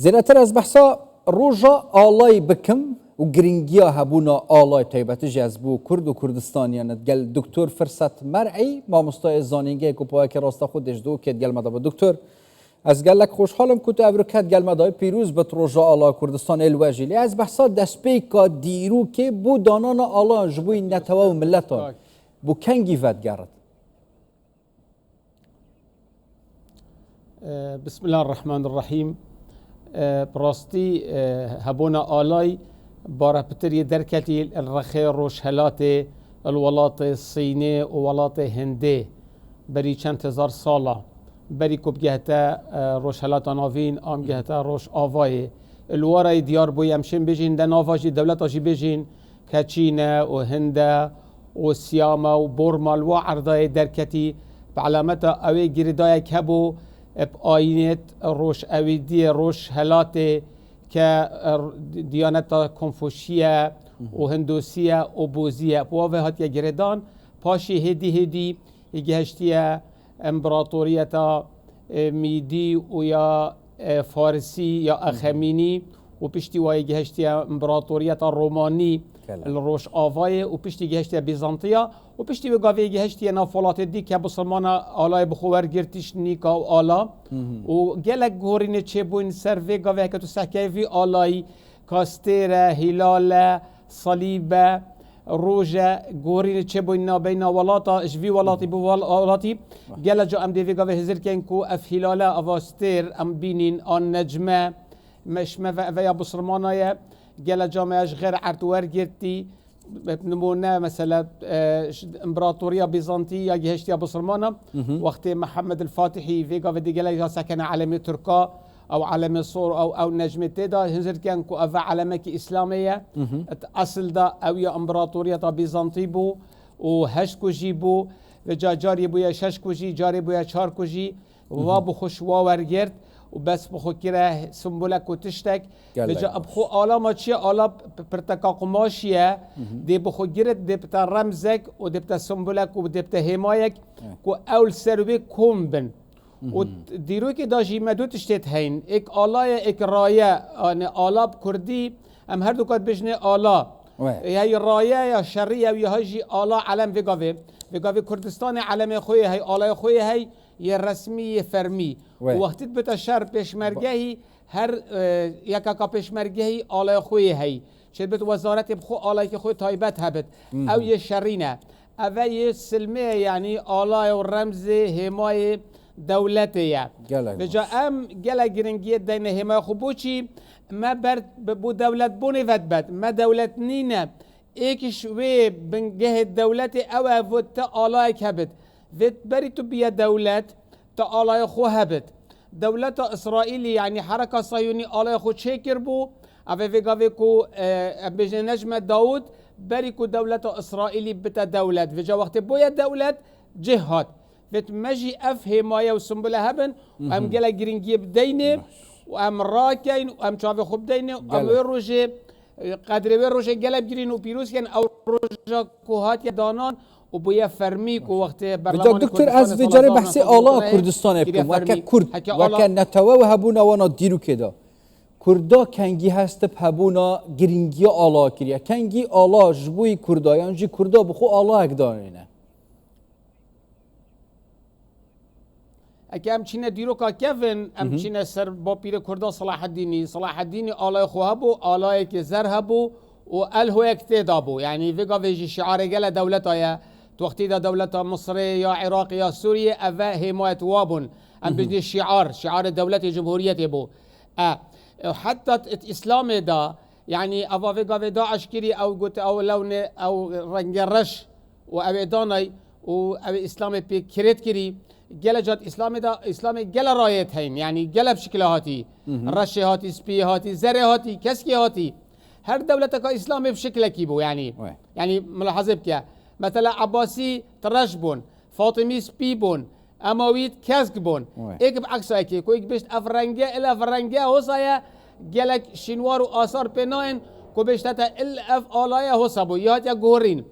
زینتر از بحثا روژا آلای بکم و گرینگیا هبونا آلای تایبت جذبو کرد و کردستانیانت گل دکتر فرصت مرعی ما مستای زانینگه کپای که راستا خودش دو کت گل مدا با دکتر از گلک خوشحالم که تو ابرکت گل مدای پیروز بت روژا آلای کردستان الواجیلی از بحثا دسپیکا دیرو که بو دانان آلای جبوی نتوا و ملتان بو کنگی ود گرد. بسم الله الرحمن الرحیم. براستی هبونا آلای باره پتری درکتی الرخی روشهلات الولات الصینی و ولات هنده بری چند هزار ساله بری کب گهتا روشهلات ناوین آم گهتا روش آوای الوارای دیار بوی همشن بجین ده ناواجی دولت آجی بجین که چینه و هنده و سیامه و برمال و عرضای درکتی به علامت اوی گریدای کبو آینت روش اویدی روش هلاته که دیانت کنفوشیه و هندوسیه و بوزیه بوه هاتیه گردان پاشی هدی گهشتیه امپراتوریتا میدی و یا فارسی یا اخمینی و پشتی وای گهشتیه امپراتوریتا رومانی الروش آوای و پشتی گهشتیه بیزانتیا و پشتی بگاوی گهشتیه نافولات دی که بسلمان آلای بخور گرتیش نیکا و آلا و گلک گورین چه بوین سروی گاوی که تو سکیوی آلای کاستیره هلال صلیب روژه گورین چه بوین نابین ولاتا جوی ولاتی بو ولاتی گلک جا ام دیوی گاوی هزر کن کو اف هلال اواستیر ام بینین آن نجمه مشمه و یا بسلمانای گلک جامعش غیر عرتوار گرتی نمونه مثلا امپراتوریا بیزانتیه گهشتیا بسلمانه وقت محمد الفاتحی ویگا و دیگه سکن علم ترکا او علم صور او نجم تدا هنزر كان كو افا علمك اسلاميه اصل دا او يا امبراطوريه بيزنطي بو و هشت كوجي بو و جاري بو شش كوجي جاري بو 4 كوجي و بو خوش ورگرد و بس بخو كره سمبولك و تشتك بجا ابخو آلا ما چيه آلا پرتكا قماشيه دي بخو گرد دي بتا رمزك و دي بتا سمبولك و دي بتا همايك كو اول سروي كوم بن و دیروی که داشتی مدو تشتید هین ایک آلای ایک رایه آلا بکردی هم هر دو کات بجنه آلا هی رایه یا شریعه یا هجی آلا علم وگاوی کردستان علم خوی هی آلای خوی هی یه رسمی یه فرمی و وقتیت بتا شهر پیشمرگهی هر یکا کا پیشمرگهی آلای خوی هی شد بت وزارت بخو آلای که خوی تایبت هبت او یه شرینه او یه سلمه یعنی آلای و رمز همای دولتیه بجا ام گله گرنگیه دینه همه خوبوچی ما برد بو دولت بونی ود بد ما دولت نینه ایکش وی بنگه دولت او وط آلای کبد ویت بری تو بیا دولت تا آلای خو هبد دولت اسرائیلی یعنی حرکه صهیونی آلای خو چکر بو او ویگاوی کو بجه نجم داود بری کو دولت اسرائیلی بتا دولت وجا وقت بویا دولت جهاد فت مجي افهمايا وسنبله هبن وام جلا جرينجي بدينه وام راكين وام شافي خوب دينه وام ويروجي قدر ويروجي جلا بجرين وبيروس كان او روجا كوهات دانان وبويا فرميك وقت برلمان دكتور از وجاره بحث آلا كردستان بكم وكا كرد وكا نتوا وهبونا وانا ديرو كده کردا کنگی هست پبونا گرینگی آلا کریا کنگی آلا جبوی کردایان جی کردا بخو آلا اگدانینه اگه همچینه دیرو که کفن همچینه سر با پیر کردا صلاح الدینی آلای خواه بو آلای که زر هبو و الهو اکتدا بو یعنی ویگا ویجی شعار گل دولت آیا تو وقتی دا دولت مصر یا عراق یا سوریه اوه حمایت وابون ام بجنی شعار دولت جمهوریت بو حتی اسلام دا یعنی اوه ویگا وی داعش کری او گوت او لون او رنگ رش و او دانای و او اسلام پی کرید کری گل جات اسلام گل رایت هین یعنی گل بشکل هاتی رشه هاتی سپی هاتی زره هاتی کسکی هاتی هر دولت کا اسلام بشکل کی بو یعنی ملاحظه بکه مثلا عباسی ترش بون فاطمی سپی بون اموید کسک بون ایک بعکس کی کوئی بیشت افرنگه الا فرنگه حسایا گلک شینوار و آثار پناین کو بیشت تا ال اف آلایا حسابو یا گورین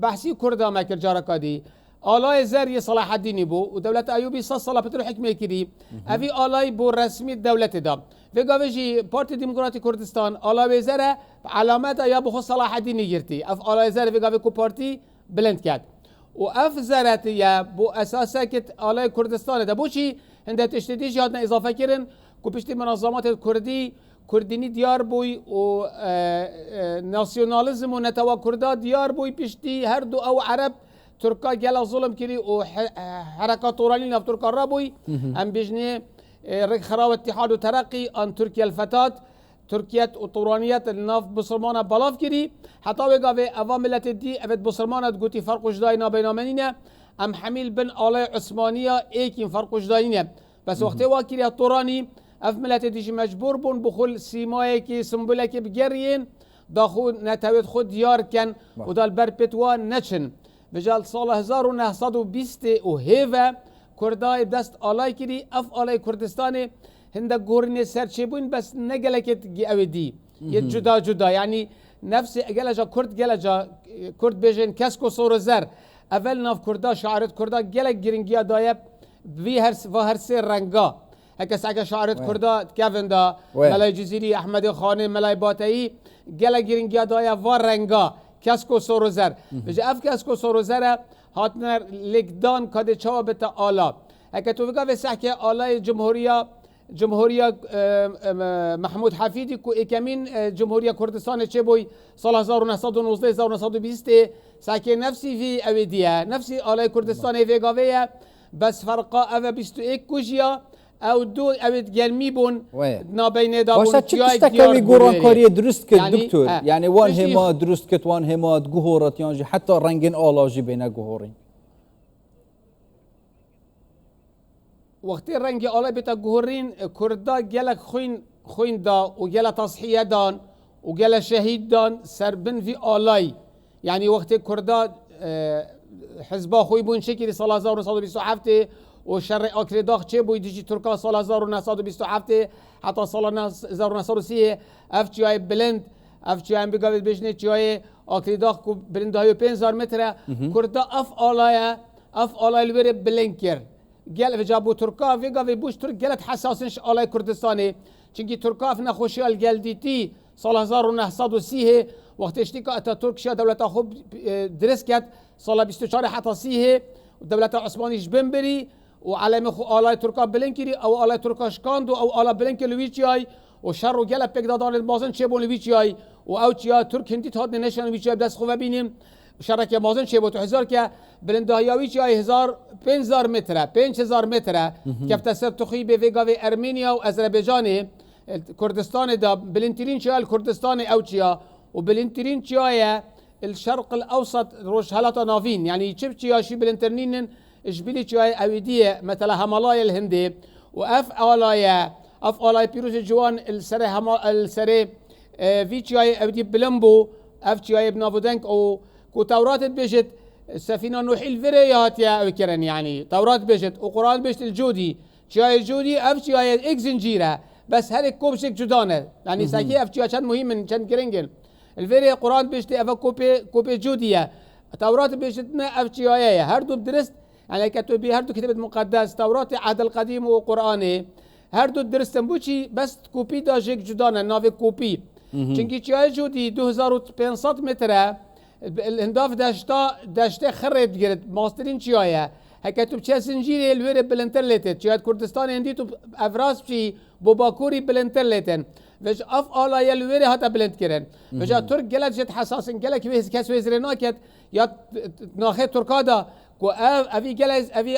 بحثی کرد مکر جارکادی آلای زری صلاح الدینی بو و دولت ایوبی صلاح پتر حکمه کری اوی آلای بو رسمی دولت دا في قافجي بارتي ديمقراطي كردستان آلا وزارة علامات يا بخو صلاح الدين يجرتي اف آلا وزارة في قافي كو بارتي بلند كات واف زارت يا بو اساسا كت آلا كردستان ده بوشي هنده تشتديش هاتنا اضافه كرن كو بشتي منظمات الكردي كرديني ديار بوي و ناسيوناليزم و نتوا كردا ديار بوي بشتي هردو او عرب تركا جلا ظلم كري و حركات طوراني نف تركا رابوي ام بجني رك خراو اتحاد وترقي ان تركيا الفتات تركيا وطورانيات الناف بسلمانة بلاف كري حتى وقافي افا ملت الدي افت بسلمانة تقولي فرق جداينا بين منينا ام حميل بن آلاء عثمانية ايكين فرق جداينا بس وقتی واکری طورانی اف ملت دیش مجبور بون بخل سیمایی که سمبوله که بگرین داخل نتوید خود دیار کن و دال برپتوا نچن بجال سال 1920 و هیوه کردای دست آلای کری اف آلای کردستان هنده گورنی سرچه بون بس نگلکت اویدی یه جدا جدا یعنی نفس گلجا کرد گلجا کرد بیجن کسکو سور زر اول ناف کردا شاعرت کردا گلک گرنگیا دایب في هر سير رنگا هكس اگه شاعرت کردا كيفن دا ملاي جزيري احمد خانه ملاي باتایی گله گرنگیا دایا و رنگا کسکو سوروزر بجا اف کسکو سوروزر هاتنر لگدان کده چاوا بتا آلا هكا تو فيكا في آلای جمهورية محمود حفيدي كو اكمين جمهورية كردستان چه بوي سال 1919 1920 ساكي نفسي في اويديا نفسي آلای كردستان في غاوية بس فرقا او 21 کجیا او دو او گرمی بون نابین دا باشد چه تشتكي گورانکاری درست کد دکتر يعني وان هما درست کد وان هما گهورت یانجی حتی رنگین آلاجی بینه گهورین وقتی رنگی آلا بیتا گهورین کردا گلک خوین دا و گل تصحیه دان و گل شهید دان سربن في آلای يعني وقتی کردا حزبا خوی بون شکلی سال 1927 و شر آکریداخ چه بوی دیجی ترکا سال 1927 حتی سال 1930 اف چیای بلند اف چیای بگاوید بجنه چیای آکریداخ کو بلند های 5000 متره کردا اف آلای الوری بلند کرد گل و جابو ترکا ویگاوی بوش ترک گلت حساسنش آلای کردستانی چونکی ترکا اف نخوشی الگلدیتی سال 1930 وقت اشتی که اتاتورک شا دولتا خوب درست کرد سال 24 حتی 30 دولت عثمانیش بنبری و علم خو آلای ترکا بلنکری او آلای ترکا شکاندو او آلا بلنک لویچیای و شر و گل پک دادان المازن چه بون لویچیای و او چیا ترک هندی تاد نشان لویچیای دست خوب بینیم شرک مازن چه بود هزار که بلندهایاوی چیای 5000 متره 5000 متره کفت سر تخی به وگاوی ارمنیا و آذربایجان کردستان دا بلندترین چیای کردستان او چیا و بلندترین چیای الشرق الاوسط روش هلاتا نافين يعني تشب تشياشي بالانترنين اشبيلي تشاي اويديه مثلا همالايا الهندي واف الاي بيروز جوان السري في تشاي اودي بلمبو اف تشاي بنافودنك او كو تورات بيجت سفينه نوح الفريات يا وكرن يعني تورات بيجت وقران بيجت الجودي تشاي جودي اف تشاي اكزنجيرا بس هذيك كوبشك جدانه يعني ساكي اف تشاي كان مهم من كان جرينجل الفيري قرآن بيشتي أفا كوبي جودية توراة بيشتنا أفتشيايا هردو بدرست يعني كتبي هردو كتابة مقدس توراة عهد القديم وقرآني هردو درستن بوشي بس كوبي دا جيك جدانا نافي كوبي چنكي تشياي جودي 2500 متر الهنداف داشتا خرد جرد ماسترين تشيايا هكتب تشيا سنجيري الويري بلنترليتن تشيات كردستان هندي تو افراس بشي بوباكوري بلنترليتن وش اف آلا الويري هاتا بلند كرن وجا ترك جلت جت حساسن جلك ويز كاس ويزرناكت يا ناخي تركادا كو افي جلز افي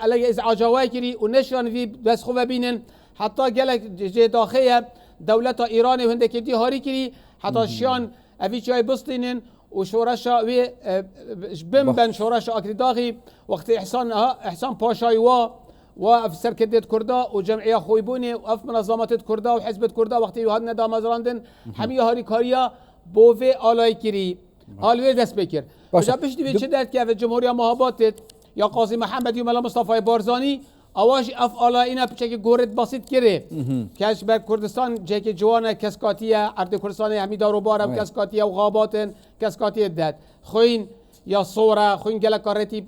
على ازعاجواي كري ونشرن في بس خوبه بينن حتى جلك جي داخيه دولة ايران وهندك دي هاري كري حتى شان افي جاي بسطينن وشورشا وي بن شورشا اكريداغي وقت احسان باشاي وفي سركدة كردا وجمعية خويبوني وفي منظمات كردا وحزب كردا وقت يوهدنا دا مزراندن حمية هاري كاريا بوفي آلاي كري آلوي دست بكر وجا بشتي بيتش دارت كيف الجمهورية مهاباتت يا قاضي محمد يوم مصطفى بارزاني اواش اف آلاینا بچه گورد بسیط کره کش بر کردستان جه جوان کسکاتیه ارد کردستان همی دارو بارم کسکاتیه و غاباتن کسکاتیه داد خوین یا صوره خوین گله کارتی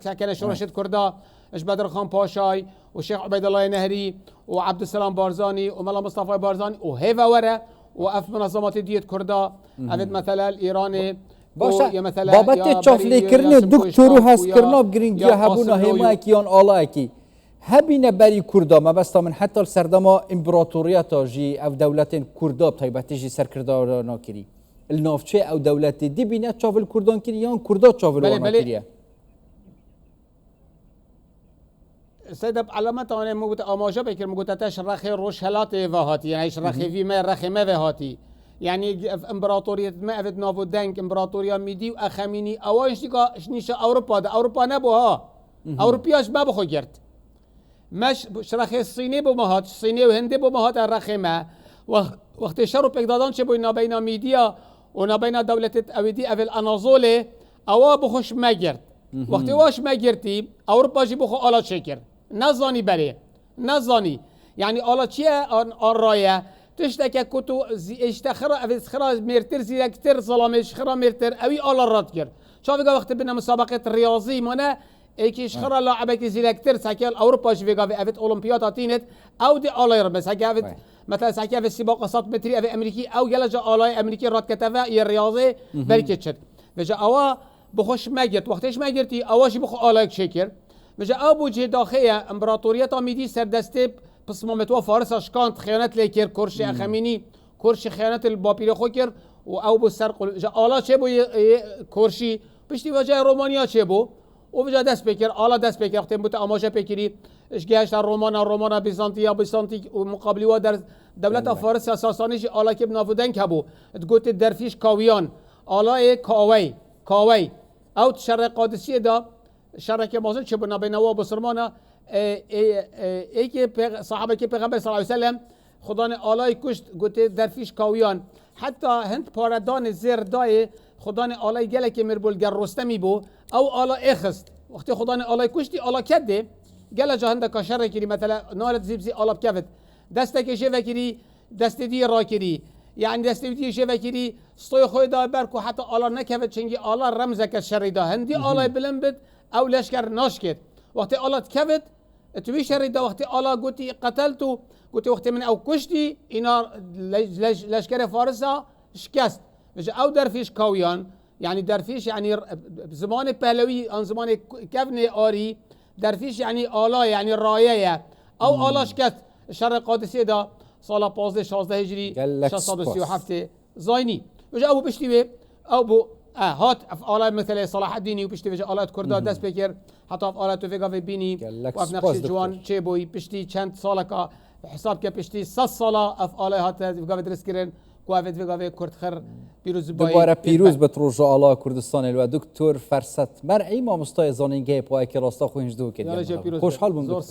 شکن شورشت کردا اش بدر خان پاشای و شیخ عبید الله نهری و عبدالسلام بارزانی و ملا مصطفى بارزانی و هیوا وره و اف منظمات دیت کردا اوید مثلا ایران باشه بابت چافلی کرنه دکتر و هست کرنا بگرینگی هبونا هما کیان آلا کی هبینه بری کردا ما بس من حتی سردما امپراتوریت جی او دولت کردا بتایبتی جی سرکردار ناکری النافچه او دولت دی بینه چافل کردان کری یا کردا چافل وانا کریه سيدب علامات أنا موجود أماجة بكر موجود تاش رخي روشهلات وهاتي يعني إيش رخي في ما رخي ما وهاتي يعني إمبراطورية ما أفد نافو دنك إمبراطورية ميدي وأخميني أواش تيجا شنيش أوروبا ده أوروبا نبوها أوروبياش ما بخو جرت مش رخي الصيني بمهات الصيني وهندي بمهات الرخي ما وقت شرب بقدادان شبو نابينا ميديا ونابينا دولة أودي أفل أناضولة أوا بخوش ما جرت وقتی واش ما گرتی اروپا جی بخو آلا شکر نزانی بله نزانی یعنی آلا چیه آن رایه تشتکه کتو اشتخرا افسخرا مرتر زیرکتر ظلامش خرا مرتر اوی آلا رد کرد شافی وقتی بنا مسابقه ریاضی مونه ایکیش خرا لاعبه زیرکتر سکیل اروپا جی وگا افت اولمپیاد اتینت او دی آلا رب سکیل مثلا سکیل سباق 100 متری اف امریکی او گلجا آلای امریکی رد کتفه ی ریاضی برکت شد وجا اوا بخوش مگرد وقتش مگردی آواشی بخو آلایک شکر مجا ابو جه داخله امپراتوریت آمیدی سردسته پس مامتوا فارس اشکانت خیانت لیکر کرش اخمینی کرش خیانت الباپیر خو کر و او بو سر قل جا آلا چه بو کرشی پشتی وجه رومانیا چه بو و وجه دست بکر آلا دست بکر وقتی بوت آماجه بکری اش گهشت رومانا بیزانتی و مقابلی و در دولت فارس ساسانیش آلا که بنافودن کبو تگوت درفیش کاویان آلا کاوی او شرق قادسیه دا شرق مازن چه بنا بینوا بسرمانا ای که صحابه که پیغمبر صلی الله علیه و سلم خدا نه آلای کشت گوته درفیش کاویان حتی هند پاردان زیر دای خدا نه آلای گله که مربول گر رستمی بو او آلا اخست وقتی خدا نه آلای کشتی آلا کده گله جهنده کا شر کری مثلا نالت زیبزی آلا بکفت دسته که شوه کری دسته دی را کری يعني دستويتي شبكري صوي خوي دا بركو حتى الله نكفت شنجي الله رمزك الشريدا هندي الله بلنبت او لشكر ناشكت وقت الله تكفت توي شريدا وقت الله قلتي قتلته قلتي وقت من او كشتي انا لشكر فارسا شكست او درفيش كاويان يعني درفيش يعني زمان بهلوي ان زمان كفني آري درفيش يعني الله يعني رايه او الله شكست الشرق قادسي دا سال 15 16 هجری 637 زاینی وجا ابو بشتي او بو هات افعال مثل صلاح الدين وبشتي وجا آلات کردا دست بکر حتی افعالات وگا بینی و اف نقش جوان چه بوی بشتي چند سال کا حساب که بشتي 100 سال افعال هات وگا درس کردن قوت وگا کرد خر پیروز بای دوباره پیروز بتروج آلا کردستان و دکتر فرست مرعی ما مستای زانینگه پای که راستا خوینج دو کرد خوشحال بودم